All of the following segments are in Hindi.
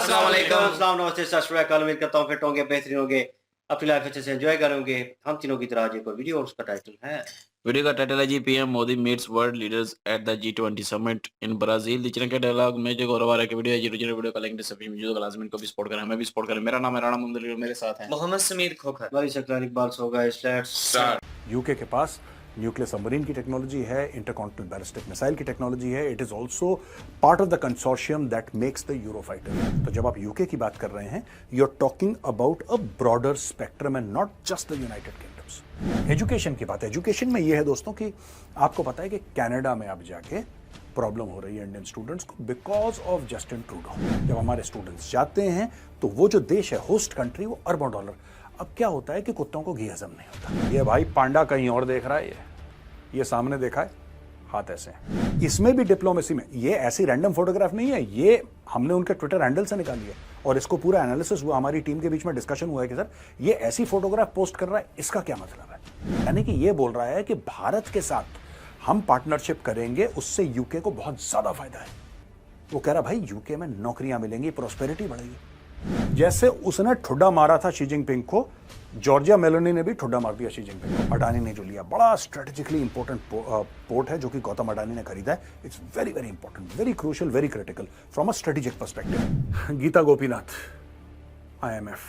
अस्सलाम वालेकुम। अस्सलाम, नमस्ते, सत श्री अकाल। उम्मीद करता हूँ फिट होंगे, बेहतरीन होंगे, अपनी लाइफ अच्छे से एंजॉय करेंगे। हम तीनों की तरह आज एक और वीडियो और उसका टाइटल है वीडियो का टाइटल है जी PM Modi meets world leaders at the जी20 समिट इन ब्राजील। दिचने के डायलॉग में जो गौरव आ रहा है कि वीडियो है जी वीडियो का लिंक डिस्क्रिप्शन में जो लाजमी को भी सपोर्ट करें, हमें भी सपोर्ट करें। मेरा नाम है राणा मुंदली और मेरे साथ हैं मोहम्मद समीर खोखर। हमारी शक्ल Iqbal so guys, let's start. UK के पास न्यूक्लियर सबमरीन की टेक्नोलॉजी है, इंटरकॉन्टिनेंटल बैलिस्टिक मिसाइल की टेक्नोलॉजी है। It is also part of the consortium that makes the Eurofighter. तो जब आप यूके की बात कर रहे हैं, you are talking about a broader spectrum and not just the United Kingdoms. Education की बात है। एजुकेशन में यह है दोस्तों कि आपको पता है कि कनाडा में आप जाके प्रॉब्लम हो रही है इंडियन स्टूडेंट्स को बिकॉज ऑफ जस्टिन ट्रूडो। जब हमारे स्टूडेंट्स जाते हैं तो वो जो देश है होस्ट कंट्री, वो अरबों डॉलर। अब क्या होता है कि कुत्तों को घी हजम नहीं होता। ये भाई पांडा कहीं और देख रहा है, ये सामने देखा है, हाथ ऐसे हैं। इसमें भी डिप्लोमेसी में ये ऐसी रैंडम फोटोग्राफ नहीं है, ये हमने उनके ट्विटर हैंडल से निकाली है और इसको पूरा एनालिसिस हुआ, हमारी टीम के बीच में डिस्कशन हुआ है कि सर ये ऐसी फोटोग्राफ पोस्ट कर रहा है, इसका क्या मतलब है। यानी कि ये बोल रहा है कि भारत के साथ हम पार्टनरशिप करेंगे, उससे यूके को बहुत ज्यादा फायदा है। वो कह रहा भाई यूके में नौकरियां मिलेंगी, प्रोस्पेरिटी बढ़ेगी। जैसे उसने ठुड्डा मारा था शी जिनपिंग को, जॉर्जिया मेलोनी ने भी ठुड्डा मार दिया शी जिनपिंग को। अडानी ने जो लिया, बड़ा स्ट्रेटेजिकली इंपॉर्टेंट पोर्ट है जो कि गौतम अडानी ने खरीदा है। It's very very important, very crucial, very critical from a strategic perspective. Gita Gopinath, IMF,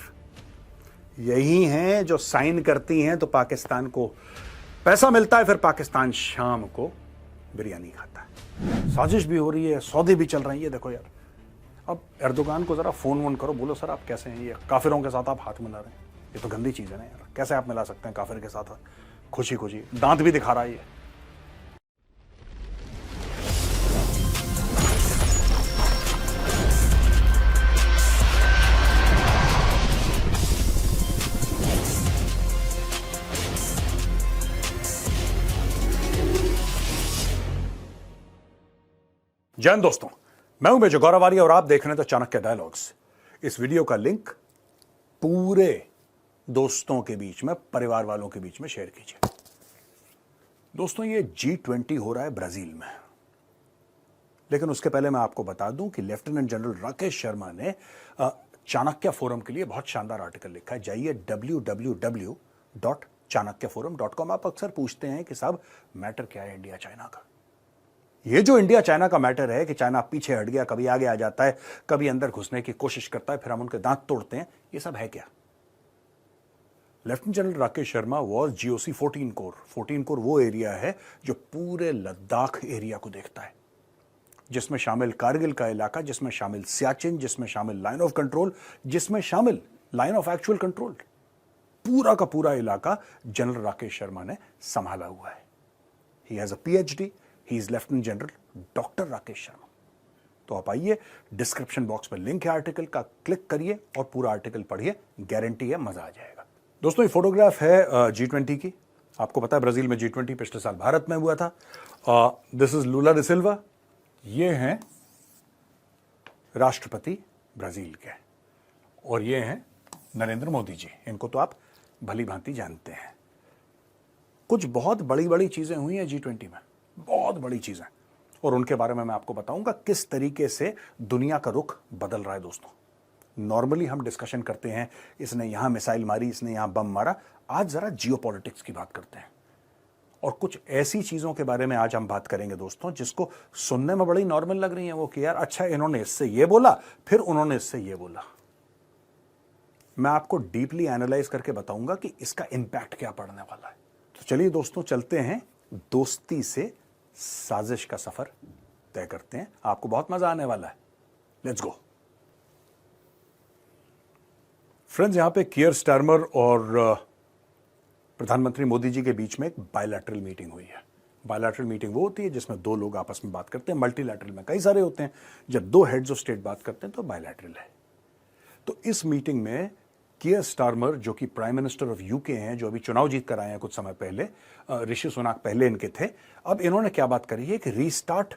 यही हैं जो साइन करती हैं तो पाकिस्तान को पैसा मिलता है, फिर पाकिस्तान शाम को बिरयानी खाता है। साजिश भी हो रही है, सौदे भी चल रहे हैं। ये देखो यार, अब एर्दोगान को जरा फोन वोन करो, बोलो सर आप कैसे हैं, ये काफिरों के साथ आप हाथ मिला रहे हैं, ये तो गंदी चीज है ना यार। कैसे आप मिला सकते हैं काफिर के साथ खुशी खुशी, दांत भी दिखा रहा है ये। जय हिंद दोस्तों, मैं हूं मेजर गौरव आर्य और आप देख रहे हैं तो चाणक्य डायलॉग्स। इस वीडियो का लिंक पूरे दोस्तों के बीच में, परिवार वालों के बीच में शेयर कीजिए। दोस्तों ये G20 हो रहा है ब्राजील में, लेकिन उसके पहले मैं आपको बता दूं कि लेफ्टिनेंट जनरल राकेश शर्मा ने चाणक्य फोरम के लिए बहुत शानदार आर्टिकल लिखा है। जाइए www.chanakyaforum.com। आप अक्सर पूछते हैं कि साहब मैटर क्या है इंडिया चाइना का। ये जो इंडिया चाइना का मैटर है कि चाइना पीछे हट गया, कभी आगे आ जाता है, कभी अंदर घुसने की कोशिश करता है, फिर हम उनके दांत तोड़ते हैं, ये सब है क्या। Lieutenant general Rakesh Sharma was GOC 14 core. 14 core वो एरिया है जो पूरे लद्दाख एरिया को देखता है, जिसमें शामिल कारगिल का इलाका, जिसमें शामिल सियाचिन, जिसमें शामिल लाइन ऑफ कंट्रोल, जिसमें शामिल लाइन ऑफ एक्चुअल कंट्रोल। पूरा का पूरा इलाका जनरल राकेश शर्मा ने संभाला हुआ है। He has a PhD, he is lieutenant general doctor Rakesh Sharma. तो आप आइए, डिस्क्रिप्शन बॉक्स में लिंक है आर्टिकल का, क्लिक करिए और पूरा आर्टिकल पढ़िए, गारंटी है मजा आ जाएगा। दोस्तों ये फोटोग्राफ है G20 की। आपको पता है ब्राजील में G20 पिछले साल भारत में हुआ था। दिस इज लूला डी सिल्वा, ये हैं राष्ट्रपति ब्राजील के, और ये हैं नरेंद्र मोदी जी। इनको तो आप भली भांति जानते हैं। कुछ बहुत बड़ी बड़ी चीजें हुई हैं G20 में, बहुत बड़ी चीजें, और उनके बारे में मैं आपको बताऊंगा किस तरीके से दुनिया का रुख बदल रहा है। दोस्तों नॉर्मली हम डिस्कशन करते हैं, इसने यहां मिसाइल मारी, इसने यहां बम मारा। आज जरा जियोपॉलिटिक्स की बात करते हैं और कुछ ऐसी चीजों के बारे में आज हम बात करेंगे दोस्तों, जिसको सुनने में बड़ी नॉर्मल लग रही है वो कि यार अच्छा इन्होंने इससे ये बोला, फिर उन्होंने इससे ये बोला। मैं आपको डीपली एनालाइज करके बताऊंगा कि इसका इंपैक्ट क्या पड़ने वाला है। तो चलिए दोस्तों चलते हैं, दोस्ती से साजिश का सफर तय करते हैं। आपको बहुत मजा आने वाला है। Let's go friends. यहां पे कियर स्टारमर और प्रधानमंत्री मोदी जी के बीच में एक बायलैटरल मीटिंग हुई है। बायलैटरल मीटिंग वो होती है जिसमें दो लोग आपस में बात करते हैं। मल्टीलैटरल में कई सारे होते हैं। जब दो हेड्स ऑफ स्टेट बात करते हैं तो बायलैटरल है। तो इस मीटिंग में कियर स्टारमर, जो कि प्राइम मिनिस्टर ऑफ यूके हैं, जो अभी चुनाव जीत कर आए हैं कुछ समय पहले, ऋषि सुनाक पहले इनके थे, अब इन्होंने क्या बात करी है कि रीस्टार्ट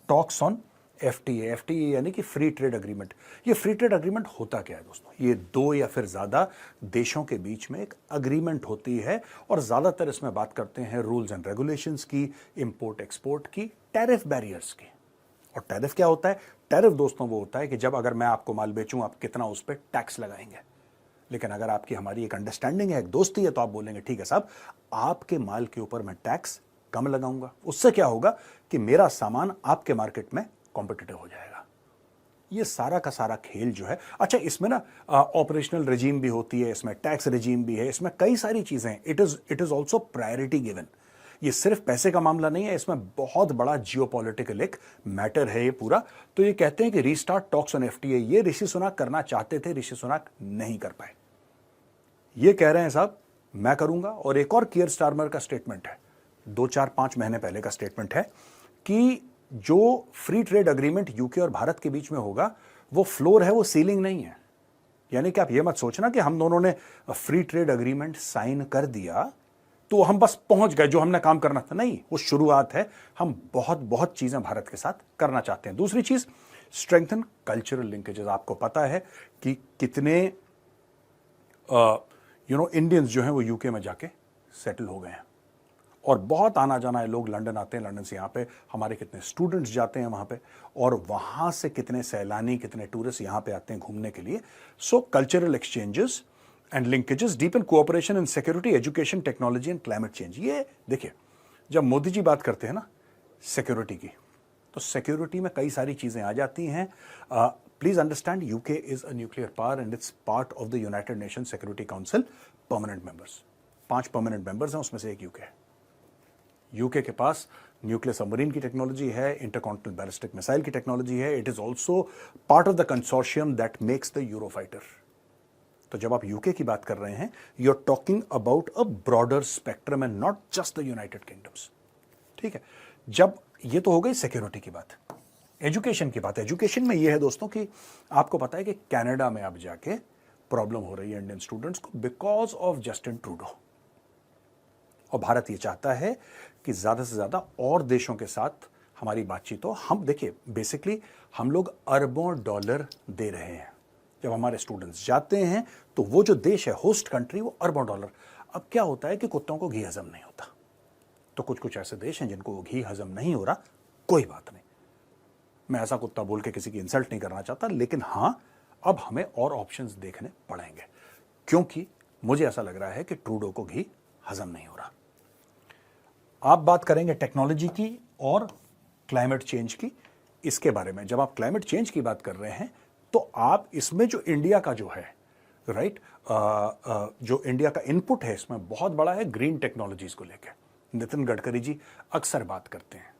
टॉक्स ऑन FTA यानी कि फ्री ट्रेड अग्रीमेंट। ये फ्री ट्रेड अग्रीमेंट होता क्या है दोस्तों? ये दो या फिर ज्यादा देशों के बीच में एक अग्रीमेंट होती है और ज्यादातर इसमें बात करते हैं रूल्स एंड रेगुलेशंस की, इंपोर्ट एक्सपोर्ट की, टैरिफ बैरियर्स की। और टैरिफ क्या होता है? टैरिफ दोस्तों वो होता है कि जब अगर मैं आपको माल बेचूं आप कितना उस पर टैक्स लगाएंगे। लेकिन अगर आपकी हमारी एक अंडरस्टैंडिंग है, एक दोस्ती है, तो आप बोलेंगे ठीक है साहब, आपके माल के ऊपर मैं टैक्स कम लगाऊंगा। उससे क्या होगा कि मेरा सामान आपके मार्केट में कॉम्पिटिटिव हो जाएगा। ये सारा का सारा खेल जो है, अच्छा इसमें ना ऑपरेशनल रेजीम भी होती है, इसमें टैक्स रेजीम भी है, इसमें कई सारी चीजें हैं। It is also priority given. ये सिर्फ पैसे का मामला नहीं है, इसमें बहुत बड़ा जियोपॉलिटिकल एक मैटर है ये पूरा। तो ये कहते हैं कि रीस्टार्ट टॉक्स ऑन एफटीए, ये ऋषि सुनाक करना चाहते थे, ऋषि सुनाक नहीं कर पाए। ये कह रहे हैं साहब मैं करूंगा। और एक और कियर स्टारमर का स्टेटमेंट है, 2-4-5 महीने पहले का स्टेटमेंट है कि जो फ्री ट्रेड अग्रीमेंट यूके और भारत के बीच में होगा वो फ्लोर है, वो सीलिंग नहीं है। यानी कि आप ये मत सोचना कि हम दोनों ने फ्री ट्रेड अग्रीमेंट साइन कर दिया तो हम बस पहुंच गए जो हमने काम करना था। नहीं, वो शुरुआत है। हम बहुत बहुत चीजें भारत के साथ करना चाहते हैं। दूसरी चीज, स्ट्रेंथन कल्चरल लिंकेजेस। आपको पता है कि कितने इंडियंस जो हैं वो यूके में जाके सेटल हो गए हैं और बहुत आना जाना है। लोग लंदन आते हैं, लंदन से यहाँ पे हमारे कितने स्टूडेंट्स जाते हैं वहाँ पे, और वहाँ से कितने सैलानी, कितने टूरिस्ट यहाँ पे आते हैं घूमने के लिए। सो cultural exchanges and linkages, deepen cooperation in security, education, technology and climate change. ये देखिए, जब मोदी जी बात करते हैं ना सिक्योरिटी की, तो सिक्योरिटी में कई सारी चीज़ें आ जाती हैं। Please understand, UK is a nuclear power and it's part of the United Nation security council permanent members. 5 permanent members हैं, उसमें से एक यूके है। यूके के पास न्यूक्लियर सबमरीन की टेक्नोलॉजी है, इंटरकॉन्टिनेंटल बैलिस्टिक मिसाइल की टेक्नोलॉजी है। It is also part of the consortium that makes the Eurofighter. तो जब आप यूके की बात कर रहे हैं, you are talking about a broader spectrum and not just the United kingdoms. ठीक है, जब ये तो हो गई सिक्योरिटी की बात। एजुकेशन की बात, एजुकेशन में ये है दोस्तों कि आपको पता है कि कनाडा में अब जाके प्रॉब्लम हो रही है इंडियन स्टूडेंट्स को बिकॉज ऑफ जस्टिन ट्रूडो। और भारत ये चाहता है कि ज्यादा से ज्यादा और देशों के साथ हमारी बातचीत हो। हम देखिए, बेसिकली हम लोग अरबों डॉलर दे रहे हैं। जब हमारे स्टूडेंट्स जाते हैं तो वो जो देश है होस्ट कंट्री, वो अरबों डॉलर। अब क्या होता है कि कुत्तों को घी हजम नहीं होता, तो कुछ कुछ ऐसे देश हैं जिनको घी हजम नहीं हो रहा। कोई बात नहीं, मैं ऐसा कुत्ता बोल के किसी की इंसल्ट नहीं करना चाहता, लेकिन हां, अब हमें और ऑप्शंस देखने पड़ेंगे, क्योंकि मुझे ऐसा लग रहा है कि ट्रूडो को घी हजम नहीं हो रहा। आप बात करेंगे टेक्नोलॉजी की और क्लाइमेट चेंज की। इसके बारे में जब आप क्लाइमेट चेंज की बात कर रहे हैं तो आप इसमें जो इंडिया का जो है राइट, जो इंडिया का इनपुट है इसमें बहुत बड़ा है ग्रीन टेक्नोलॉजीज को लेकर। नितिन गडकरी जी अक्सर बात करते हैं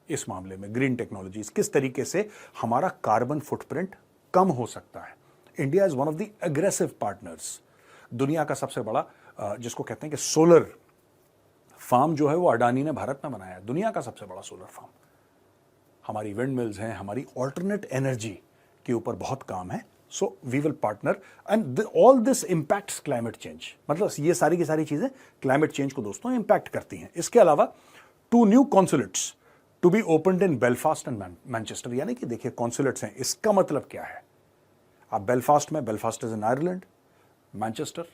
इस मामले में, ग्रीन टेक्नोलॉजीज किस तरीके से हमारा कार्बन फुटप्रिंट कम हो सकता है। India is one of the aggressive partners. दुनिया का सबसे बड़ा जिसको कहते हैं कि सोलर फार्म जो है वो अडानी ने भारत में बनाया है, दुनिया का सबसे बड़ा सोलर फार्म। हमारी विंड मिल्स हैं, हमारी ऑल्टरनेट एनर्जी के ऊपर बहुत काम है। So we will partner and all this impacts climate change. मतलब ये सारी की सारी चीजें क्लाइमेट चेंज को दोस्तों इंपैक्ट करती हैं। इसके अलावा 2 new consulates to be opened in Belfast and Manchester. यानी कि देखिए कॉन्सुलेट्स हैं, इसका मतलब क्या है? आप बेलफास्ट में, Belfast is in Ireland, Manchester,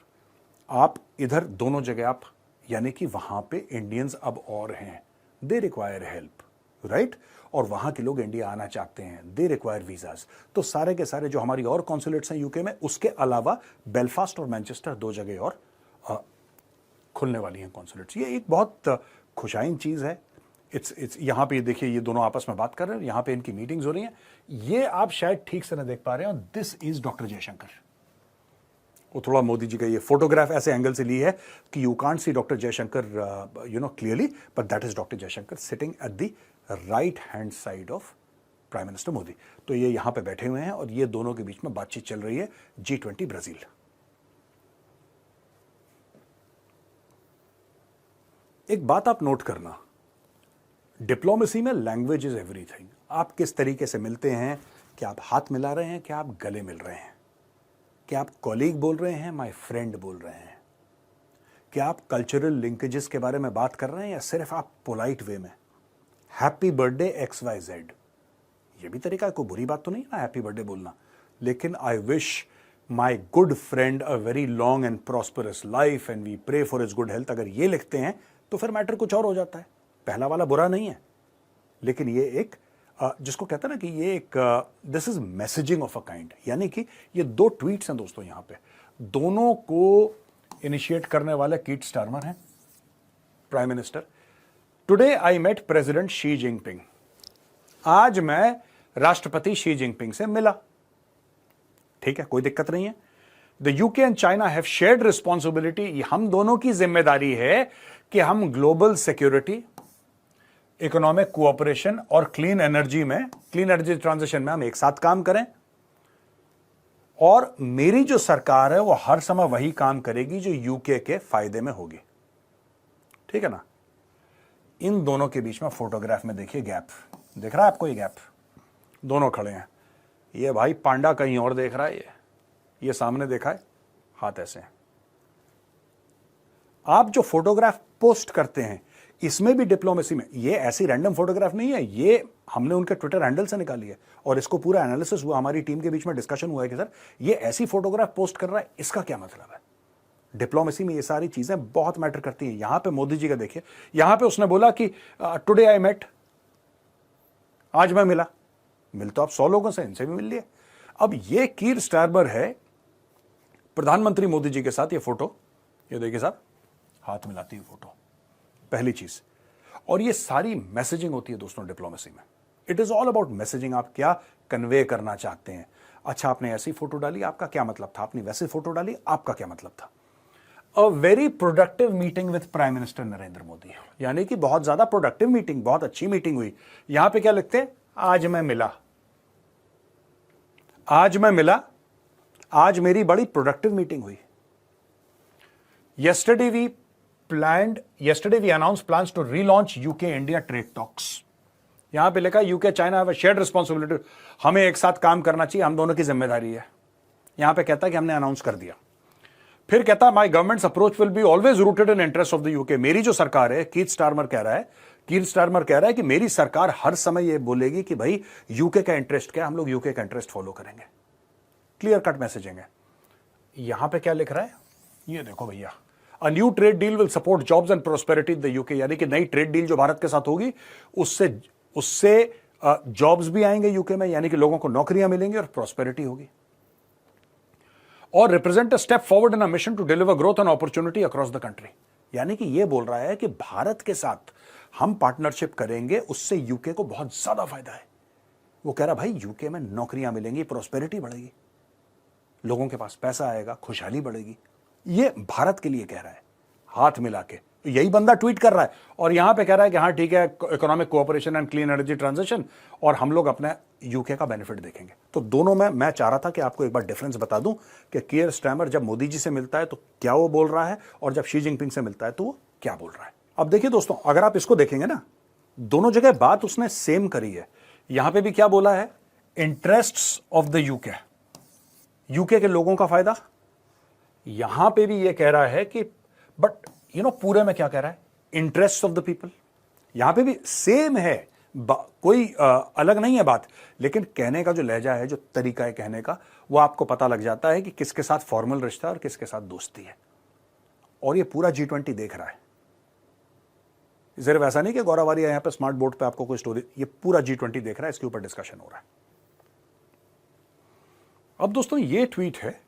आप इधर दोनों जगह आप, यानी कि वहां पे इंडियंस अब और हैं, दे रिक्वायर हेल्प, राइट? और वहां के लोग इंडिया आना चाहते हैं, दे रिक्वायर वीजाज। तो सारे के सारे जो हमारी और कॉन्सुलेट्स हैं यूके में, उसके अलावा बेलफास्ट और मैनचेस्टर 2 जगह और खुलने वाली हैं कॉन्सुलेट्स। ये एक बहुत खुशाइन चीज है। इट्स यहाँ पे देखिए, ये दोनों आपस में बात कर रहे हैं, यहाँ पे इनकी मीटिंग्स हो रही हैं। ये आप शायद ठीक से ना देख पा रहे हैं। This is doctor Jaishankar. वो थोड़ा मोदी जी का ये फोटोग्राफ ऐसे एंगल से ली है कि you can't see doctor Jaishankar clearly, but that is doctor Jaishankar sitting at the right hand side of prime minister Modi. तो ये यहां पे बैठे हुए हैं और ये दोनों के बीच में बातचीत चल रही है। G20 Brazil. एक बात आप नोट करना, डिप्लोमेसी में लैंग्वेज इज एवरीथिंग। आप किस तरीके से मिलते हैं, क्या आप हाथ मिला रहे हैं, क्या आप गले मिल रहे हैं, क्या आप कॉलीग बोल रहे हैं, माय फ्रेंड बोल रहे हैं, क्या आप कल्चरल लिंकेजेस के बारे में बात कर रहे हैं, या सिर्फ आप पोलाइट वे में हैप्पी बर्थडे XYZ। ये भी तरीका है, कोई बुरी बात तो नहीं ना हैप्पी बर्थडे बोलना, लेकिन I wish my good friend a very long and prosperous life and we pray for his good health, अगर ये लिखते हैं तो फिर मैटर कुछ और हो जाता है। पहला वाला बुरा नहीं है, लेकिन ये एक जिसको कहते हैं ना कि ये एक this is messaging of a kind, यानी कि ये 2 ट्वीट्स हैं दोस्तों यहां पे, दोनों को इनिशिएट करने वाले कीट स्टारमर हैं, prime minister. Today I met president Xi Jinping, आज मैं राष्ट्रपति शी जिनपिंग से मिला। ठीक है, कोई दिक्कत नहीं है। The UK and China have shared responsibility, हम दोनों की जिम्मेदारी है कि हम ग्लोबल सिक्योरिटी, इकोनॉमिक कोऑपरेशन और क्लीन एनर्जी ट्रांजिशन में हम एक साथ काम करें। और मेरी जो सरकार है वो हर समय वही काम करेगी जो यूके के फायदे में होगी। ठीक है ना। इन दोनों के बीच में फोटोग्राफ में देखिए गैप, दिख रहा है आपको ये गैप, दोनों खड़े हैं। ये भाई पांडा कहीं और देख रहा है, ये सामने देखा है, हाथ ऐसे हैं। आप जो फोटोग्राफ पोस्ट करते हैं इसमें भी डिप्लोमेसी में, ये ऐसी रैंडम फोटोग्राफ नहीं है, ये हमने उनके ट्विटर हैंडल से निकाली है और इसको पूरा एनालिसिस हुआ, हमारी टीम के बीच में डिस्कशन हुआ है कि सर ये ऐसी फोटोग्राफ पोस्ट कर रहा है, इसका क्या मतलब है। डिप्लोमेसी में ये सारी चीजें बहुत मैटर करती हैं। यहां पे मोदी जी का देखिए, यहां पे उसने बोला कि टुडे आई मेट, आज मैं मिला। मिल तो आप 100 लोगों से, इनसे भी मिल लिए। अब ये कीर स्टारमर है प्रधानमंत्री मोदी जी के साथ, ये फोटो, ये देखिए साहब हाथ मिलाती है फोटो, पहली चीज। और ये सारी मैसेजिंग होती है दोस्तों डिप्लोमेसी में। It is all about messaging, आप क्या कन्वे करना चाहते हैं। अच्छा, आपने ऐसी फोटो डाली, आपका क्या मतलब था, आपने वैसी फोटो डाली, आपका क्या मतलब था। A very productive meeting with prime minister Narendra Modi, यानी कि बहुत ज्यादा प्रोडक्टिव मीटिंग, बहुत अच्छी मीटिंग हुई। यहां पे क्या लिखते हैं, आज मैं मिला, आज मैं मिला, आज मेरी बड़ी प्रोडक्टिव मीटिंग हुई। yesterday we announced plans to relaunch UK India trade talks। यहां पे लिखा UK China have a shared responsibility, हमें एक साथ काम करना चाहिए, हम दोनों की जिम्मेदारी है। यहां पे कहता है कि हमने अनाउंस कर दिया। फिर कहता है my governments approach will be always rooted in interest of the UK. मेरी जो सरकार है, कीर स्टारमर कह रहा है कि मेरी सरकार हर समय ये बोलेगी कि भाई यूके का इंटरेस्ट क्या है, हम लोग यूके का इंटरेस्ट फॉलो करेंगे। क्लियर कट मैसेजिंग है। यहां पे क्या लिख रहा है, ये देखो भैया, a new trade deal will support jobs and prosperity in the UK, यानी कि नई ट्रेड डील जो भारत के साथ होगी उससे जॉब्स भी आएंगे यूके में, यानी कि लोगों को नौकरियां मिलेंगी और प्रोस्पेरिटी होगी। और represent a step forward in a mission to deliver growth and opportunity across the country, यानी कि ये बोल रहा है कि भारत के साथ हम पार्टनरशिप करेंगे, उससे यूके को बहुत ज्यादा फायदा है। वो कह रहा भाई यूके में नौकरियां मिलेंगी, प्रोस्पेरिटी बढ़ेगी, लोगों के पास पैसा आएगा, खुशहाली बढ़ेगी। ये भारत के लिए कह रहा है हाथ मिला के। यही बंदा ट्वीट कर रहा है और यहां पे कह रहा है कि हाँ ठीक है, economic cooperation and clean energy transition, और हम लोग अपने यूके का बेनिफिट देखेंगे। तो दोनों में मैं चाह रहा था कि आपको एक बार डिफरेंस बता दूं कि कीर स्टारमर जब मोदी जी से मिलता है तो क्या वो बोल रहा है, और जब शी जिनपिंग से मिलता है तो वो क्या बोल रहा है। अब देखिए दोस्तों, अगर आप इसको देखेंगे ना, दोनों जगह बात उसने सेम करी है। यहां पे भी क्या बोला है, interests of the UK, UK के लोगों का फायदा। यहां पे भी ये कह रहा है कि बट पूरे में क्या कह रहा है, इंटरेस्ट ऑफ द पीपल। यहां पे भी सेम है, कोई अलग नहीं है बात, लेकिन कहने का जो लहजा है, जो तरीका है कहने का, वो आपको पता लग जाता है कि किसके साथ फॉर्मल रिश्ता और किसके साथ दोस्ती है। और ये पूरा G20 देख रहा है, सिर्फ ऐसा नहीं कि गौरवारिया यहां पे स्मार्ट बोर्ड पे आपको कोई स्टोरी, ये पूरा G20 देख रहा है, इसके ऊपर डिस्कशन हो रहा है। अब दोस्तों ये ट्वीट है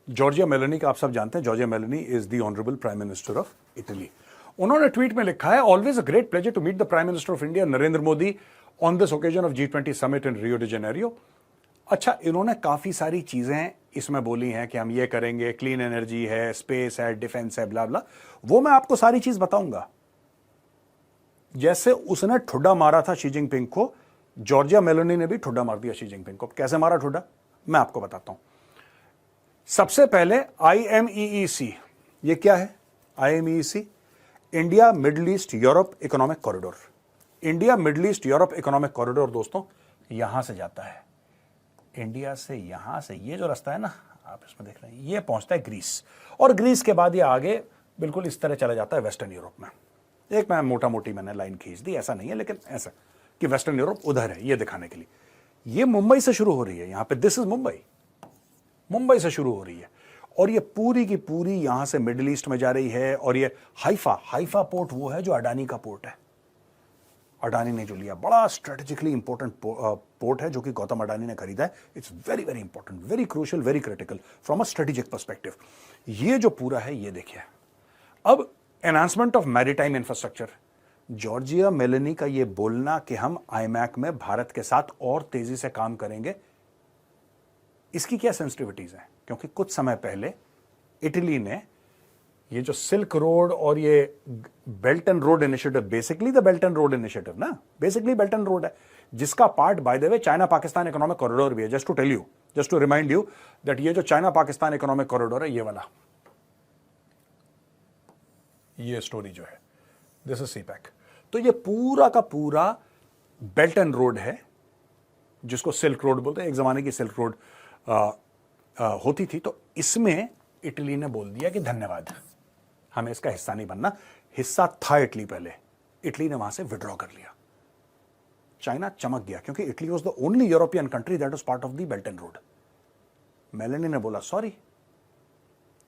जॉर्जिया मेलोनी का, आप सब जानते हैं Giorgia Meloni is the honourable prime minister of Italy. उन्होंने ट्वीट में लिखा है, always a great pleasure to meet the prime minister of India Narendra Modi on this occasion of G20 summit in Rio de Janeiro. अच्छा, इन्होंने काफी सारी चीजें इसमें बोली हैं कि हम ये करेंगे, क्लीन एनर्जी है, स्पेस है, डिफेंस है, ब्ला ब्ला, वो मैं आपको सारी चीज बताऊंगा। जैसे उसने ठुड्डा मारा था शी जिनपिंग को, जॉर्जिया मेलोनी ने भी ठुड्डा मार दिया शी जिनपिंग को। कैसे मारा ठुड्डा, मैं आपको बताता हूं। सबसे पहले IMEEC, ये क्या है IMEEC, India middle east Europe economic corridor. India middle east Europe economic corridor दोस्तों यहां से जाता है, इंडिया से, यहां से ये जो रास्ता है ना, आप इसमें देख रहे हैं, ये पहुंचता है ग्रीस, और ग्रीस के बाद ये आगे बिल्कुल इस तरह चला जाता है वेस्टर्न यूरोप में। एक मैं मोटा मोटी मैंने लाइन खींच दी, ऐसा नहीं है, लेकिन ऐसा कि वेस्टर्न यूरोप उधर है, ये दिखाने के लिए। ये मुंबई से शुरू हो रही है, यहां पे दिस इज मुंबई से शुरू हो रही है, और ये पूरी की पूरी यहां से मिडिल ईस्ट में जा रही है। और ये हाइफा पोर्ट वो है जो अडानी का पोर्ट है, अडानी ने जो लिया, बड़ा स्ट्रेटेजिकली इंपॉर्टेंट पोर्ट है जो कि गौतम अडानी ने खरीदा है। It's very very important, very crucial, very critical from a strategic perspective. ये जो पूरा है ये देखिए, अब enhancement of maritime infrastructure, Giorgia Meloni का ये बोलना कि हम आईमैक में भारत के साथ और तेजी से काम करेंगे, इसकी क्या सेंसिटिविटीज हैं? क्योंकि कुछ समय पहले इटली ने ये जो सिल्क रोड और ये belt and road initiative, basically the belt and road initiative ना, बेसिकली बेल्ट एंड रोड है, जिसका part by the way China Pakistan economic corridor भी है। Just to tell you, just to remind you that ये जो चाइना पाकिस्तान इकोनॉमिक कॉरिडोर है, ये वाला, ये स्टोरी जो है, दिस इज सीपैक। तो ये पूरा का पूरा बेल्ट एंड रोड है, जिसको सिल्क रोड बोलते हैं, एक जमाने की सिल्क रोड होती थी। तो इसमें इटली ने बोल दिया कि धन्यवाद, हमें इसका हिस्सा नहीं बनना। हिस्सा था इटली पहले, इटली ने वहां से विड्रॉ कर लिया। चाइना चमक गया क्योंकि Italy was the only European country that was part of the belt and road. Meloni ने बोला सॉरी,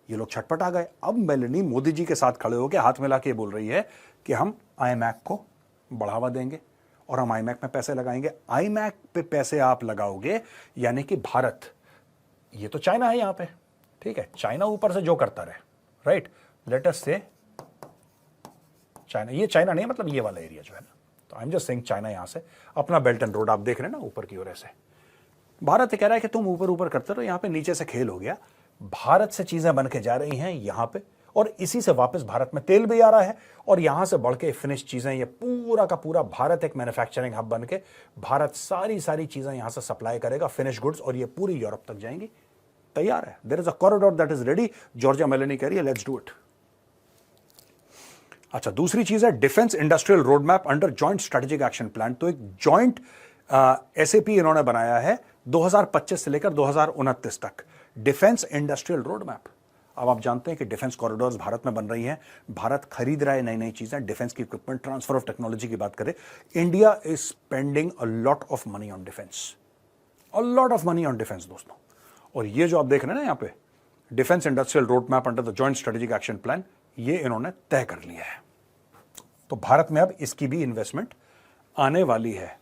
ये लोग छटपट आ गए। अब मेलेनी मोदी जी के साथ खड़े होकर हाथ मिला के बोल रही है कि हम आईमैक को बढ़ावा देंगे और हम आईमैक में पैसे लगाएंगे। आईमैक पे पैसे आप लगाओगे यानी कि भारत, ये तो चाइना है यहां पे, ठीक है, चाइना ऊपर से जो करता रहे, राइट, लेट अस से चाइना, ये चाइना नहीं मतलब ये वाला एरिया जो है ना, तो I am just saying China यहां से अपना बेल्ट एंड रोड आप देख रहे हैं ना ऊपर की ओर ऐसे, भारत कह रहा है कि तुम ऊपर ऊपर करते रहो, यहां पे नीचे से खेल हो गया। भारत से चीजें बन के जा रही हैं यहां पे, और इसी से वापस भारत में तेल भी आ रहा है, और यहां से बढ़ के फिनिश चीजें, ये पूरा का पूरा भारत एक मैन्युफैक्चरिंग हब बन के, भारत सारी चीजें यहां से सप्लाई करेगा, फिनिश गुड्स, और ये पूरी यूरोप तक जाएंगी। तैयार है, there is a corridor that is ready. Giorgia Meloni कह रही है लेट्स डू इट। अच्छा, दूसरी चीज है defence industrial road map under joint strategic action plan. तो एक जॉइंट एसएपी इन्होंने बनाया है 2025 से लेकर 2029 तक, डिफेंस इंडस्ट्रियल रोड मैप। अब आप जानते हैं कि डिफेंस कॉरिडोर्स भारत में बन रही हैं, भारत खरीद रहा है नई नई चीजें, डिफेंस की इक्विपमेंट, ट्रांसफर ऑफ टेक्नोलॉजी की बात करें, India is spending a lot of money on defence, a lot of money on defence दोस्तों। और ये जो आप देख रहे हैं ना यहाँ पे, defence industrial road map under the joint strategic action plan, ये इन्होंने तय कर लिया है। तो भारत में अब इसकी भी इन्वेस्टमेंट आने वाली है।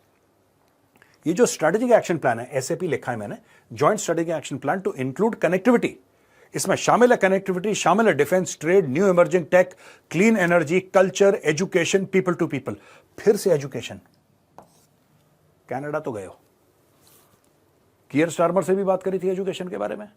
ये जो स्ट्रेटेजिक एक्शन प्लान है, एसएपी लिखा है मैंने, joint strategic action plan to include connectivity, इसमें शामिल है कनेक्टिविटी, शामिल है defence, trade, new emerging tech, clean energy, culture, education, people to people. फिर से एजुकेशन, कनाडा तो गए हो, कियर स्टारमर से भी बात करी थी एजुकेशन के बारे में,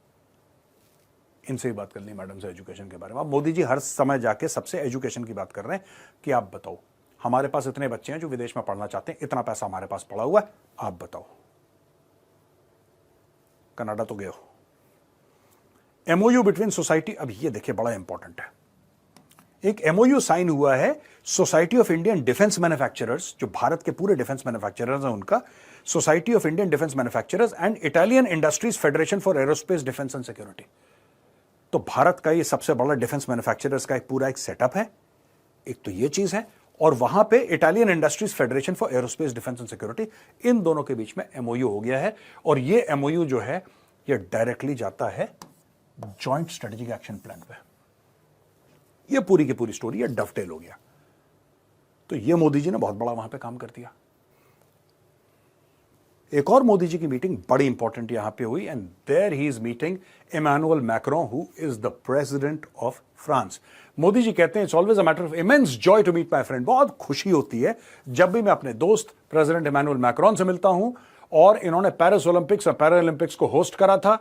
इनसे भी बात करनी मैडम से एजुकेशन के बारे में। अब मोदी जी हर समय जाके सबसे एजुकेशन की बात कर रहे हैं कि आप बताओ, हमारे पास इतने बच्चे हैं जो विदेश में पढ़ना चाहते हैं, इतना पैसा हमारे पास पड़ा हुआ है, आप बताओ। कनाडा तो गए हो। एमओयू बिटवीन सोसाइटी, अब ये देखिए बड़ा इंपॉर्टेंट है, एक एमओयू साइन हुआ है society of Indian defence manufacturers, जो भारत के पूरे डिफेंस मैन्युफैक्चरर्स हैं उनका, society of Indian defence manufacturers and Italian industries federation for aerospace defence and security. तो भारत का ये सबसे बड़ा डिफेंस मैन्युफैक्चरर्स का एक पूरा एक सेटअप है, एक तो ये चीज है, और वहां पे Italian industries federation for aerospace defence and security, इन दोनों के बीच में एमओयू हो गया है। और ये एमओयू जो है ये डायरेक्टली जाता है जॉइंट स्ट्रेटेजिक एक्शन प्लान पे। ये पूरी की पूरी स्टोरी, ये डवटेल हो गया। तो ये मोदी जी ने बहुत बड़ा वहां पे काम कर दिया। एक और मोदी जी की मीटिंग बड़ी इंपॉर्टेंट यहां पे हुई, and there he is meeting Emmanuel Macron, who is the president of France. Modi ji कहते हैं it's always a matter of immense joy to meet my friend. बहुत खुशी होती है जब भी मैं अपने दोस्त प्रेसिडेंट इमैनुअल मैक्रोन से मिलता हूं, और इन्होंने पेरिस ओलंपिक्स और पैरा ओलंपिक्स को होस्ट करा था।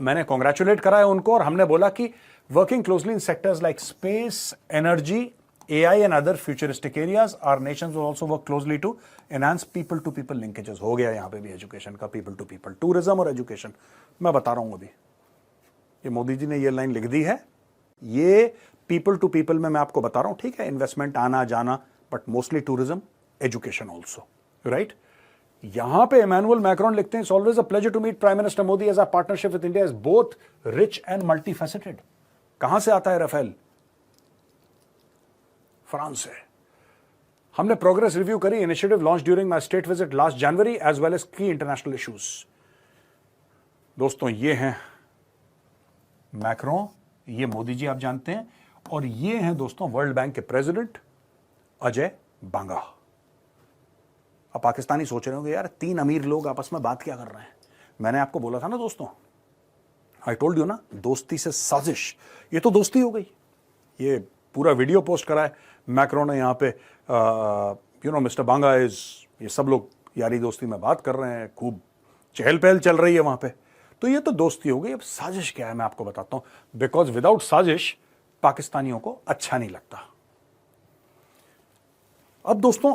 मैंने कॉन्ग्रेचुलेट करा है उनको, और हमने बोला कि working closely in sectors like space, energy, AI and other futuristic areas, our nations will also work closely to enhance people to people linkages। हो गया यहाँ पे भी एजुकेशन का, people to people, टूरिज्म और एजुकेशन। मैं बता रहा हूँ अभी, ये मोदी जी ने ये लाइन लिख दी है, ये people to people में मैं आपको बता रहा हूँ, ठीक है, इन्वेस्टमेंट आना जाना, but mostly tourism, education also, right. यहां पे इमैनुअल मैक्रोन लिखते हैं it's always a pleasure to meet prime minister Modi as a partnership with India is both rich and multifaceted. कहां से आता है राफेल? फ्रांस से। हमने प्रोग्रेस रिव्यू करी, initiative launch during my state visit last January as well as key international issues. दोस्तों ये हैं मैक्रोन, ये मोदी जी आप जानते हैं, और ये हैं दोस्तों वर्ल्ड बैंक के प्रेसिडेंट अजय बांगा। अब पाकिस्तानी सोच रहे होंगे यार 3 अमीर लोग आपस में बात क्या कर रहे हैं। मैंने आपको बोला था ना दोस्तों, आई टोल्ड यू ना, दोस्ती से साजिश, ये तो दोस्ती हो गई। ये पूरा वीडियो पोस्ट करा है मैक्रो ने यहाँ पे, मिस्टर बांगा इज, ये सब लोग यारी दोस्ती में बात कर रहे हैं, खूब चहल पहल चल रही है वहां पे, तो ये तो दोस्ती हो गई। अब साजिश क्या है मैं आपको बताता हूं, बिकॉज विदाउट साजिश पाकिस्तानियों को अच्छा नहीं लगता। अब दोस्तों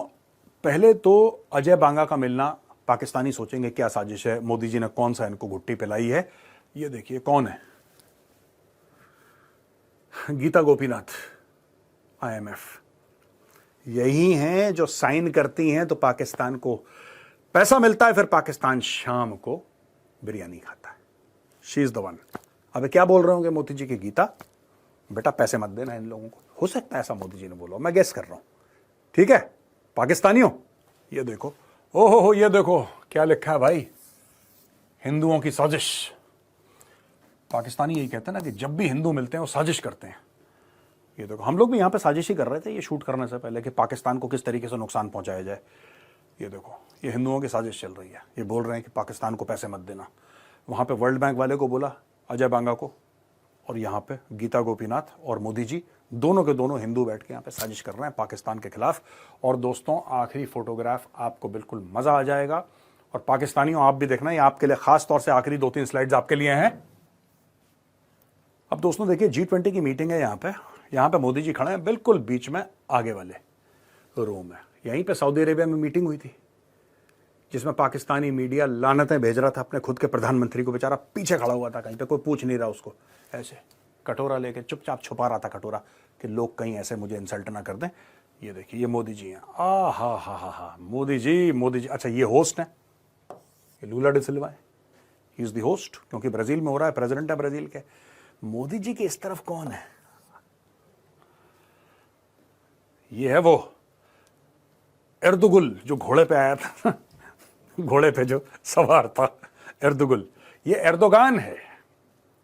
पहले तो अजय बांगा का मिलना, पाकिस्तानी सोचेंगे क्या साजिश है, मोदी जी ने कौन सा इनको घुट्टी पिलाई है। ये देखिए कौन है, गीता गोपीनाथ, IMF, यही हैं जो साइन करती हैं तो पाकिस्तान को पैसा मिलता है, फिर पाकिस्तान शाम को बिरयानी खाता है। She is the one. अब क्या बोल रहे होंगे मोदी जी की गीता, बेटा पैसे मत देना इन लोगों को, हो सकता है ऐसा मोदी जी ने बोला, मैं गेस कर रहा हूं, ठीक है। पाकिस्तानियों ये देखो, ओहो हो, ये देखो क्या लिखा है भाई, हिंदुओं की साजिश। पाकिस्तानी यही कहते हैं ना कि जब भी हिंदू मिलते हैं वो साजिश करते हैं। ये देखो, हम लोग भी यहां पे साजिश ही कर रहे थे ये शूट करने से पहले कि पाकिस्तान को किस तरीके से नुकसान पहुंचाया जाए। ये देखो, ये हिंदुओं की साजिश चल रही है, ये बोल रहे हैं कि पाकिस्तान को पैसे मत देना। वहां पे वर्ल्ड बैंक वाले को बोला, अजय बांगा को, और यहाँ पे गीता गोपीनाथ और मोदी जी दोनों के दोनों हिंदू बैठ के यहाँ पे साजिश कर रहे हैं पाकिस्तान के खिलाफ। और दोस्तों आखिरी फोटोग्राफ आपको बिल्कुल मजा आ जाएगा, और पाकिस्तानियों आप भी देखना, ये आपके लिए खास तौर से आखिरी 2-3 स्लाइड्स आपके लिए हैं। अब दोस्तों देखिए G20 की मीटिंग है यहाँ पे मोदी जी खड़े हैं बिल्कुल बीच में आगे वाले रो में। यहीं पे सऊदी अरेबिया में मीटिंग हुई थी जिसमें पाकिस्तानी मीडिया लानतें भेज रहा था अपने खुद के प्रधानमंत्री को, बेचारा पीछे खड़ा हुआ था, कहीं पे कोई पूछ नहीं रहा उसको, ऐसे कटोरा लेके चुपचाप छुपा रहा था कटोरा कि लोग कहीं ऐसे मुझे इंसल्ट ना कर दें। ये देखिए ये मोदी जी हैं, आ हा, मोदी जी। अच्छा ये होस्ट हैं, ये लूला डे सिल्वा है, ही इज द होस्ट, क्योंकि ब्राजील में हो रहा है, प्रेसिडेंट है ब्राजील के। मोदी जी के इस तरफ कौन है, ये है वो एर्दुगुल जो घोड़े पे आया था घोड़े पे जो सवार था एर्दुगुल, ये एर्दोगान है,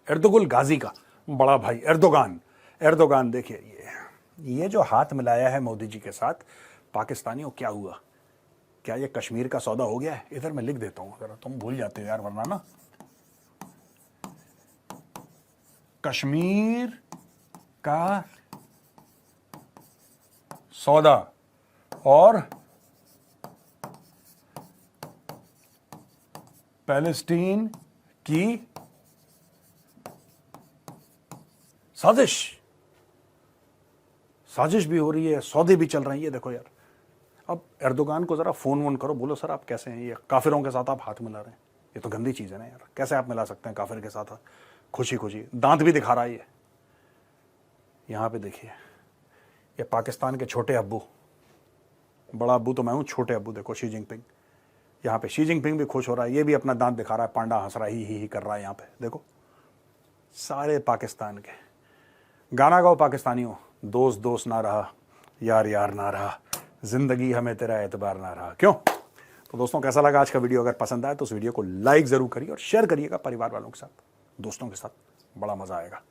एर्दुगुल गाजी का बड़ा भाई एर्दोगान देखिए ये जो हाथ मिलाया है मोदी जी के साथ। पाकिस्तानियों क्या हुआ, क्या ये कश्मीर का सौदा हो गया है? इधर मैं लिख देता हूं, जरा तुम भूल जाते हो यार वरना ना, कश्मीर का सौदा और पैलेस्टीन की साजिश भी हो रही है, सौदे भी चल रहे हैं। ये देखो यार, अब एर्दोगान को जरा फोन वोन करो, बोलो सर आप कैसे हैं, ये काफिरों के साथ आप हाथ मिला रहे हैं, ये तो गंदी चीज है ना यार, कैसे आप मिला सकते हैं काफिर के साथ खुशी खुशी, दांत भी दिखा रहा है ये। यहां पे देखिए ये पाकिस्तान के छोटे अब्बू, बड़ा अब्बू तो मैं हूं, छोटे अब्बू देखो शी जिनपिंग, यहाँ पे शी जिनपिंग भी खुश हो रहा है, ये भी अपना दांत दिखा रहा है, पांडा हंस रहा है, ही कर रहा है। यहाँ पे देखो सारे पाकिस्तान के, गाना गाओ पाकिस्तानियों, दोस्त दोस्त ना रहा, यार यार ना रहा, जिंदगी हमें तेरा एतबार ना रहा। क्यों? तो दोस्तों कैसा लगा आज का वीडियो? अगर पसंद आए तो उस वीडियो को लाइक जरूर करिए और शेयर करिएगा परिवार वालों के साथ, दोस्तों के साथ, बड़ा मजा आएगा।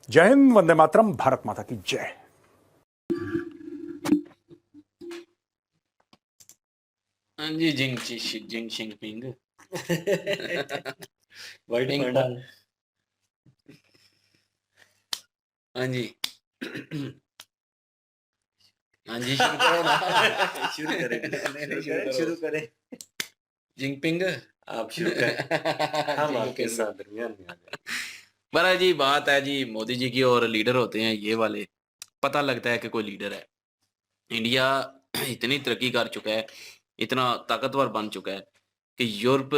जय हिंद, वंदे मातरम, भारत माता की जय। हाँ जी, जिंग शिंग पिंग वाइट पिंग पांडा। पोंग। हाँ जी हाँ जी, शुरू करो ना। शुरू करें, शुरू करें। जिंगपिंग आप शुरू करें, हम आपके जिंगपिंग। साथ दरमियान में आ गए। बड़ा जी बात है जी, मोदी जी की, और लीडर होते हैं ये वाले, पता लगता है कि कोई लीडर है। इंडिया इतनी तरक्की कर चुका है, इतना ताकतवर बन चुका है कि यूरोप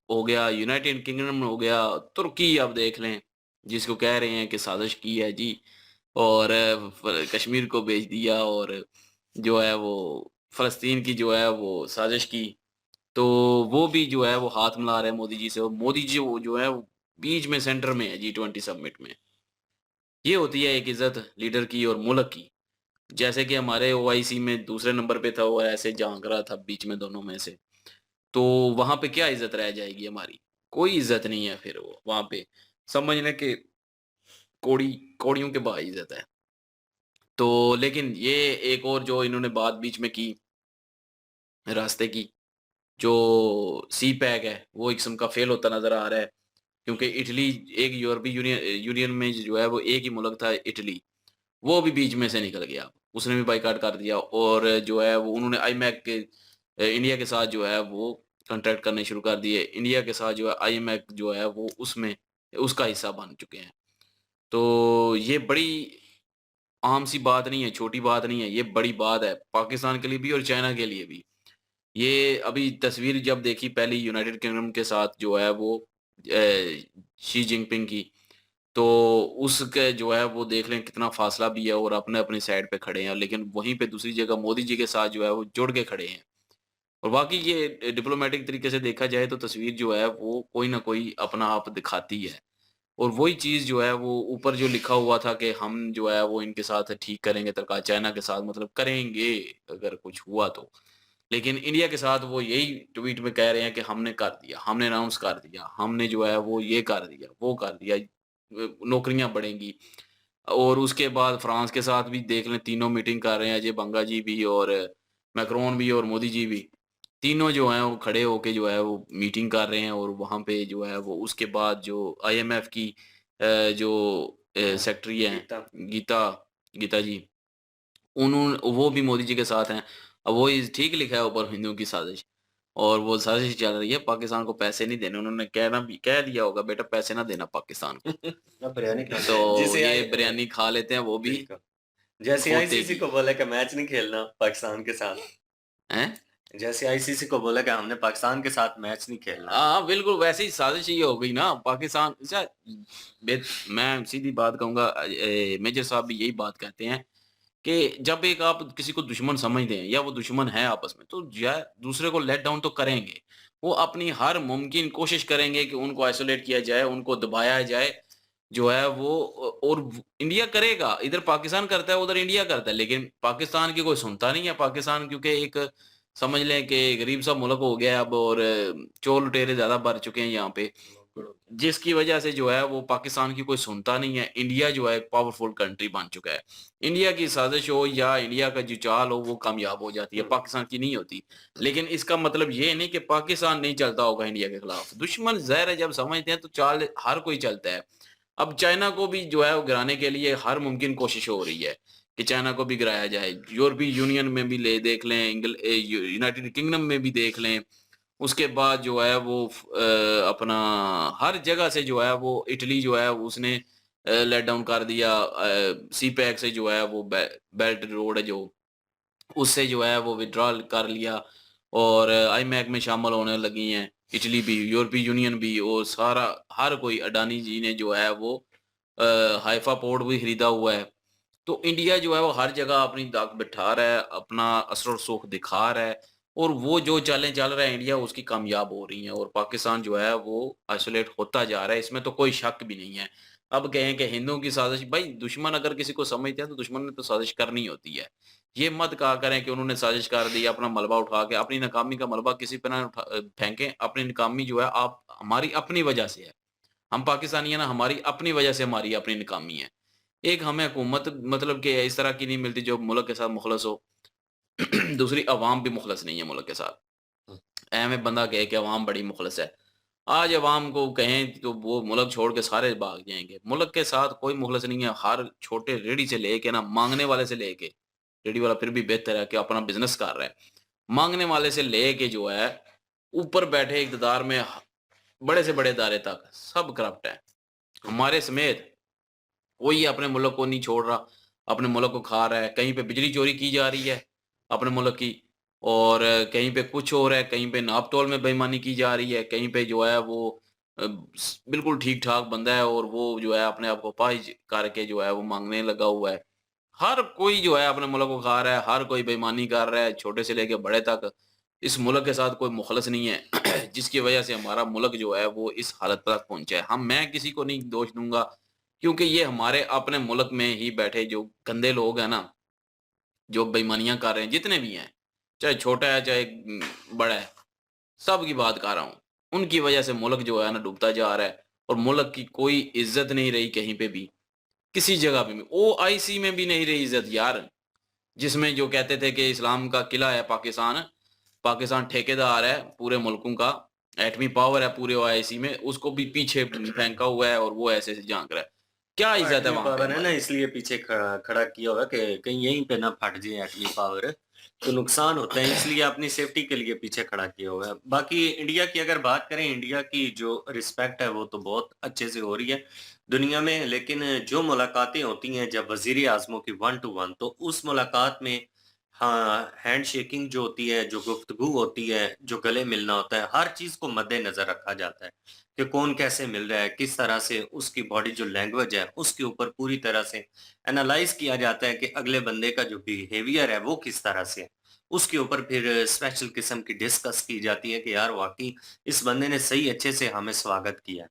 हो गया, यूनाइटेड किंगडम हो गया, तुर्की अब देख लें, जिसको कह रहे हैं कि साजिश की है जी, और कश्मीर को भेज दिया, और जो है वो फ़लस्तीन की जो है वो साजिश की, तो वो भी जो है वो हाथ मिला रहे हैं मोदी जी से, और मोदी जी वो जो है वो बीच में सेंटर में है G20 समिट में। ये होती है एक इज़्ज़त लीडर की और मुल्क की। जैसे कि हमारे ओआईसी में दूसरे नंबर पे था, वो ऐसे झांक रहा था बीच में दोनों में से, तो वहाँ पे क्या इज़्ज़त रह जाएगी हमारी? कोई इज़्ज़त नहीं है फिर वो वहाँ पे, समझ लें कि कौड़ियों के भाव इज़्ज़त है। तो लेकिन ये एक और जो इन्होंने बात बीच में की रास्ते की, जो सी पैक है वो एक किस्म का फेल होता नजर आ रहा है, क्योंकि इटली एक यूरोपीय यूनियन में जो है वो एक ही मुल्क था इटली, वो भी बीच में से निकल गया, उसने भी बाइकाट कर दिया और जो है वो उन्होंने आईमैक के इंडिया के साथ जो है वो कॉन्ट्रैक्ट करने शुरू कर दिए। इंडिया के साथ जो है आईमैक जो है वो उसमें उसका हिस्सा बन चुके हैं। तो ये बड़ी आम सी बात नहीं है, छोटी बात नहीं है, ये बड़ी बात है पाकिस्तान के लिए भी और चाइना के लिए भी। ये अभी तस्वीर जब देखी पहली यूनाइटेड किंगडम के साथ जो है वो शी जिनपिंग की, तो उसके जो है वो देख लें कितना फासला भी है और अपने-अपनी साइड पे खड़े हैं। लेकिन वहीं पे दूसरी जगह मोदी जी के साथ जो है वो जुड़ के खड़े हैं। और वाक़ई ये डिप्लोमैटिक तरीके से देखा जाए तो तस्वीर जो है वो कोई न कोई अपना आप दिखाती है। और वही चीज़ जो है वो ऊपर जो लिखा हुआ था कि हम जो है वो इनके साथ ठीक करेंगे तल्क़ा चाइना के साथ मतलब करेंगे अगर कुछ हुआ तो। लेकिन इंडिया के साथ वो यही ट्वीट में कह रहे हैं कि हमने कर दिया, हमने अनाउंस कर दिया, हमने जो है वो ये कर दिया, वो कर दिया, नौकरियाँ बढ़ेंगी। और उसके बाद फ्रांस के साथ भी देख लें तीनों मीटिंग कर रहे हैं, अजय बंगा जी भी और मैक्रोन भी और मोदी जी भी। तीनों जो हैं वो खड़े होके जो है वो मीटिंग कर रहे हैं और वहाँ पे जो है वो उसके बाद जो आईएमएफ की जो सेक्रेटरी हैं गीता गीता गीता जी, वो भी मोदी जी के साथ हैं। अब वो इस ठीक लिखा है ऊपर हिंदुओं की साजिश और वो साजिश चल रही है पाकिस्तान को पैसे नहीं देने। उन्होंने कहना भी कह दिया होगा बेटा पैसे ना देना पाकिस्तान को। अब बिरयानी खा तो जिसे ये आई बिरयानी खा लेते हैं वो भी बिल्कुल। जैसे आईसीसी होतेगी। को बोला कि मैच नहीं खेलना पाकिस्तान के साथ। हैं? जैसे आईसीसी को बोला कि हमने पाकिस्तान के साथ मैच नहीं खेलना। हाँ, बिल्कुल वैसे ही साजिश ये हो गई ना पाकिस्तान अच्छा मैं सीधी बात कहूँगा मेजर साहब भी यही बात कहते हैं कि जब एक आप किसी को दुश्मन समझते हैं या वो दुश्मन है आपस में तो दूसरे को लेट डाउन तो करेंगे। वो अपनी हर मुमकिन कोशिश करेंगे कि उनको आइसोलेट किया जाए, उनको दबाया जाए, जो है वो इंडिया करेगा, इधर पाकिस्तान करता है, उधर इंडिया करता है, लेकिन पाकिस्तान की कोई सुनता नहीं है। पाकिस्तान क्योंकि एक समझ लें कि गरीब सा मुल्क हो गया है अब और चोर लुटेरे ज़्यादा बढ़ चुके हैं यहाँ पे। जिसकी वजह से जो है वो पाकिस्तान की कोई सुनता नहीं है। इंडिया जो है एक पावरफुल कंट्री बन चुका है। इंडिया की साजिश हो या इंडिया का जो चाल हो वो कामयाब हो जाती है, पाकिस्तान की नहीं होती। लेकिन इसका मतलब ये नहीं कि पाकिस्तान नहीं चलता होगा इंडिया के खिलाफ। दुश्मन ज़ाहिर है जब समझते हैं तो चाल हर कोई चलता है। अब चाइना को भी जो है वो गिराने के लिए हर मुमकिन कोशिश हो रही है कि चाइना को भी गिराया जाए। यूरोपीय यूनियन में भी ले देख लें, यूनाइटेड किंगडम में भी देख लें। उसके बाद जो है वो अपना हर जगह से जो है वो इटली जो है उसने लेट डाउन कर दिया। सी पैक से जो है वो बेल्ट रोड है जो उससे जो है वो विथड्रॉल कर लिया और आईमैक में शामिल होने लगी हैं। इटली भी, यूरोपीय यूनियन भी और सारा हर कोई अडानी जी ने जो है वो हाइफा पोर्ट भी खरीदा हुआ है। तो इंडिया जो है वो हर जगह अपनी दाग बिठा रहा है, अपना असर और सुख दिखा रहा है और वो जो चालें चल रहा है इंडिया उसकी कामयाब हो रही हैं और पाकिस्तान जो है वो आइसोलेट होता जा रहा है, इसमें तो कोई शक भी नहीं है। अब कहें कि हिंदुओं की साजिश भाई दुश्मन अगर किसी को समझते हैं तो दुश्मन ने तो साजिश करनी होती है। ये मत कहा करें कि उन्होंने साजिश कर दी, अपना मलबा उठा के अपनी नाकामी का मलबा किसी पे ना फेंकें। अपनी नाकामी जो है आप हमारी अपनी वजह से है। हम पाकिस्तानी है ना हमारी अपनी वजह से हमारी अपनी नाकामी है। एक हमें हुकूमत मतलब कि इस तरह की नहीं मिलती जो मुल्क के साथ मुखलस हो। दूसरी अवाम भी मुखलस नहीं है मुल्क के साथ। ऐवें बंदा कहे कि अवाम बड़ी मुखलस है। आज अवाम को कहें तो वो मुल्क छोड़ के सारे भाग जाएँगे। मुल्क के साथ कोई मुखलस नहीं है। हर छोटे रेहड़ी से लेके ना माँगने वाले से लेके, रेहड़ी वाला फिर भी बेहतर है कि अपना बिज़नेस कर रहा है। माँगने वाले से लेके जो है ऊपर बैठे इक़्तिदार में बड़े से बड़े इदारे तक सब करप्ट है। हमारे समेत कोई अपने मुल्क को नहीं छोड़ रहा, अपने मुल्क को खा रहा है। कहीं पे बिजली चोरी की जा रही है अपने मुल्क की और कहीं पे कुछ हो रहा है, कहीं पे नाप-तोल में बेईमानी की जा रही है, कहीं पे जो है वो बिल्कुल ठीक-ठाक बंदा है और वो जो है अपने आप को अपाहिज करके जो है वो माँगने लगा हुआ है। हर कोई जो है अपने मुल्क को खा रहा है, हर कोई बेईमानी कर रहा है, छोटे से लेके बड़े तक। इस मुल्क के साथ कोई मुखलस नहीं है जिसकी वजह से हमारा मुल्क जो है वो इस हालत तक पहुँचा है। मैं किसी को नहीं दोष दूँगा क्योंकि ये हमारे अपने मुल्क में ही बैठे जो गंदे लोग हैं ना, जो बेईमानियाँ कर रहे हैं, जितने भी हैं, चाहे छोटा है, चाहे बड़ा है, सब की बात कर रहा हूँ। उनकी वजह से मुल्क जो है ना डूबता जा रहा है और मुल्क की कोई इज़्ज़त नहीं रही कहीं पे भी, किसी जगह पे भी। ओआईसी में भी नहीं रही इज़्ज़त यार, जिसमें जो कहते थे कि इस्लाम का किला है पाकिस्तान, पाकिस्तान ठेकेदार है पूरे मुल्कों का, एटमी पावर है पूरे ओआईसी में, उसको भी पीछे फेंका हुआ है और वो ऐसे झांक रहा है। क्या इज्जत है एटमी वहां पे पावर है ना, हमारी? इसलिए पीछे खड़ा किया हुआ कि कहीं यहीं पे ना फट जाए एटमी पावर, तो नुकसान होता है, इसलिए अपनी सेफ्टी के लिए पीछे खड़ा किया हुआ है। बाकी इंडिया की अगर बात करें, इंडिया की जो रिस्पेक्ट है वो तो बहुत अच्छे से हो रही है दुनिया में, लेकिन जो मुलाकातें होती हैं जब वजीर आजमों की 1 टू 1, तो उस मुलाकात में हाँ, हैंड शेकिंग जो होती है, जो गुफ्तगू होती है, जो गले मिलना होता है, हर चीज़ को मद्देनज़र रखा जाता है कि कौन कैसे मिल रहा है, किस तरह से उसकी बॉडी जो लैंग्वेज है, उसके ऊपर पूरी तरह से एनालाइज़ किया जाता है कि अगले बंदे का जो बिहेवियर है, वो किस तरह से है। उसके ऊपर फिर स्पेशल किस्म की डिस्कस की जाती है कि यार वाक़ई इस बंदे ने सही अच्छे से हमें स्वागत किया है।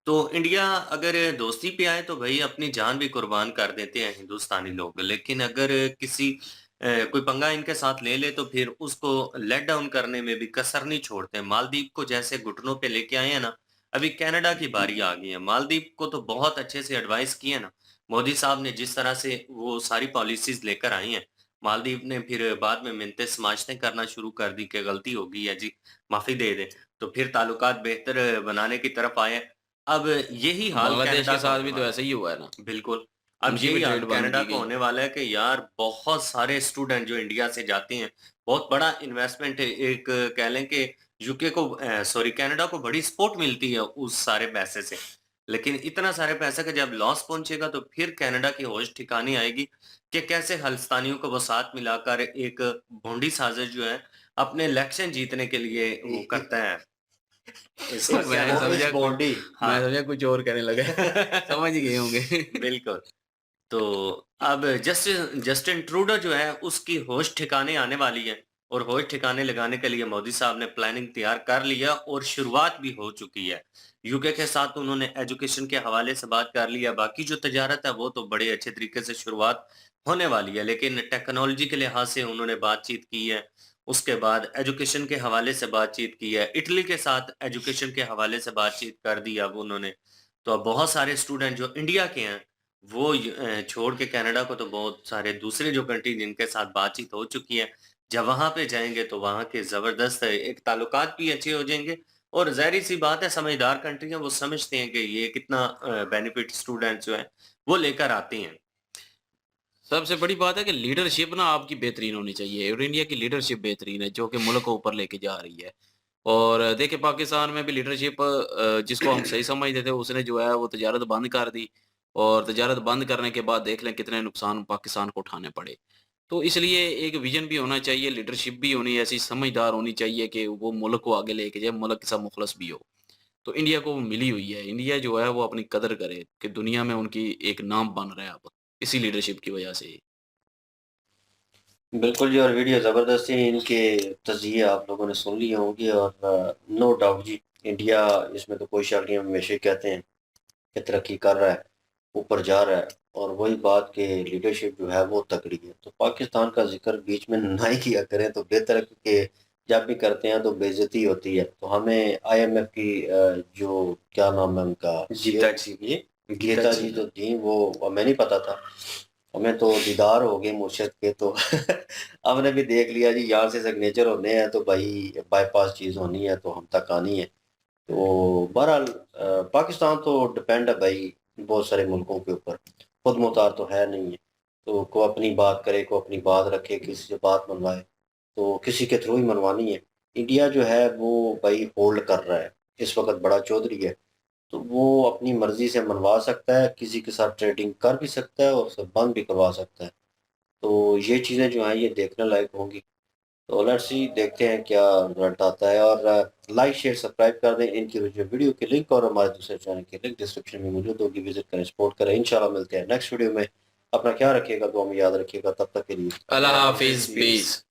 तो इंडिया अगर दोस्ती पे आए तो भई अपनी जान भी कुर्बान कर देते हैं हिंदुस्तानी लोग। लेकिन अगर किसी कोई पंगा इनके साथ ले ले तो फिर उसको लेट डाउन करने में भी कसर नहीं छोड़ते हैं। मालदीव को जैसे घुटनों पे लेके आए हैं ना, अभी कनाडा की बारी आ गई है। मालदीव को तो बहुत अच्छे से एडवाइस की है ना, मोदी साहब ने जिस तरह से वो सारी पॉलिसीज़ लेकर आई हैं, मालदीव ने फिर बाद में मिन्नतें-समाजतें करना शुरू कर दी कि गलती हो गई है जी, माफ़ी दे दें। तो फिर ताल्लुकात बेहतर बनाने की तरफ आए हैं। अब यही हाल बांग्लादेश कनाडा के का साथ होने भी तो वाला ऐसा ही हुआ है ना, है। बिल्कुल, अब उनकी भी यही हाल ट्रेड बंद कनाडा की का गई। होने वाला है कि यार बहुत सारे स्टूडेंट जो इंडिया से जाते हैं, बहुत बड़ा इन्वेस्टमेंट है। एक कह लें कि यूके को सॉरी कनाडा को बड़ी सपोर्ट मिलती है उस सारे पैसे से। लेकिन इतना सारे पैसे का जब लॉस पहुँचेगा तो फिर कनाडा की होश ठिकाने आएगी कि कैसे खालिस्तानियों को वो साथ मिलाकर एक भोंडी साज़िश जो है, अपने इलेक्शन जीतने के लिए वो करता है। इसका क्या मैं नाम है? इस समझा कुछ बॉन्डी मैं हाँ। समझा कुछ और कहने लगा। समझ गए होंगे। बिल्कुल। तो अब जस्टिन ट्रूडो जो है उसकी होश ठिकाने आने वाली है, और होश ठिकाने लगाने के लिए मोदी साहब ने प्लानिंग तैयार कर लिया और शुरुआत भी हो चुकी है। यूके के साथ उन्होंने एजुकेशन के हवाले से बात कर लिया, बाकी जो तजारत है वो तो बड़े अच्छे तरीके से शुरुआत होने वाली है, लेकिन टेक्नोलॉजी के लिहाज से उन्होंने बातचीत की है। उसके बाद एजुकेशन के हवाले से बातचीत की है, इटली के साथ एजुकेशन के हवाले से बातचीत कर दी अब उन्होंने। तो अब बहुत सारे स्टूडेंट जो इंडिया के हैं वो छोड़ के कनाडा को, तो बहुत सारे दूसरे जो कंट्री जिनके साथ बातचीत हो चुकी है, जब वहाँ पे जाएँगे तो वहाँ के ज़बरदस्त एक ताल्लुकात भी अच्छे हो जाएँगे, और ज़ाहिर-सी बात है समझदार कंट्री हैं, वो समझते हैं कि ये कितना बेनिफिट स्टूडेंट्स जो हैं, वो लेकर आते हैं। सबसे बड़ी बात है कि लीडरशिप ना आपकी बेहतरीन होनी चाहिए और इंडिया की लीडरशिप बेहतरीन है, जो कि मुल्क को ऊपर लेके जा रही है। और देखिए पाकिस्तान में भी लीडरशिप जिसको हम सही समझते थे, उसने जो है वो तजारत बंद कर दी और तजारत बंद करने के बाद देख लें कितने नुकसान पाकिस्तान को उठाने पड़े। तो इसलिए एक विज़न भी होना चाहिए, लीडरशिप भी होनी ऐसी समझदार होनी चाहिए कि वो मुल्क को आगे लेके जाए, मुल्क के साथ मुखलस भी हो। तो इंडिया को वो मिली हुई है। इंडिया जो है वो अपनी कदर करे कि दुनिया में उनकी एक नाम बन रहा है अब, इसी लीडरशिप की वजह से ही। बिल्कुल जी, और वीडियो ज़बरदस्त थी, इनके तज़किये आप लोगों ने सुन लिए होंगे, और नो डाउट जी, इंडिया इसमें तो कोई शक नहीं, हम हमेशा ही कहते हैं कि तरक्की कर रहा है, ऊपर जा रहा है, और वही बात कि लीडरशिप जो है वो तगड़ी है। तो पाकिस्तान का ज़िक्र बीच में ना ही किया करें तो बेहतर है, क्योंकि जब भी करते हैं तो बेइज़्ज़ती होती है। तो हमें आईएमएफ की जो क्या नाम है उनका गीता जी, ये गीता गीता जी। जी जो थी, वो हमें नहीं पता था। हमें तो दीदार हो गए मुर्शद के, तो हमने भी देख लिया जी, यहाँ से सिग्नेचर होने हैं तो भाई बाईपास चीज़ होनी है तो हम तक आनी है। तो बहरहाल पाकिस्तान तो डिपेंड है भाई बहुत सारे मुल्कों के ऊपर, खुद मुख्तार तो है नहीं है। तो को अपनी बात करे, को अपनी बात रखे, किसी से बात मनवाए तो किसी के थ्रू ही मनवानी है। इंडिया जो है वो भाई होल्ड कर रहा है, इस वक्त बड़ा चौधरी है, तो वो अपनी मर्ज़ी से मनवा सकता है, किसी के साथ ट्रेडिंग कर भी सकता है और उसे बंद भी करवा सकता है। तो ये चीज़ें जो हैं ये देखने लायक होंगी। तो लेट्स सी, देखते हैं क्या रिजल्ट आता है, और लाइक शेयर सब्सक्राइब कर दें। इनकी जो वीडियो की लिंक और हमारे दूसरे चैनल की लिंक डिस्क्रिप्शन में मौजूद होगी, विजिट करें, सपोर्ट करें। इंशाल्लाह मिलते हैं नेक्स्ट वीडियो में। अपना ख्याल रखिएगा, दुआ में याद रखिएगा, तब तक के लिए अल्लाह अल्लाह हाफ़िज़, हाफ़िज़, पीस। पीस।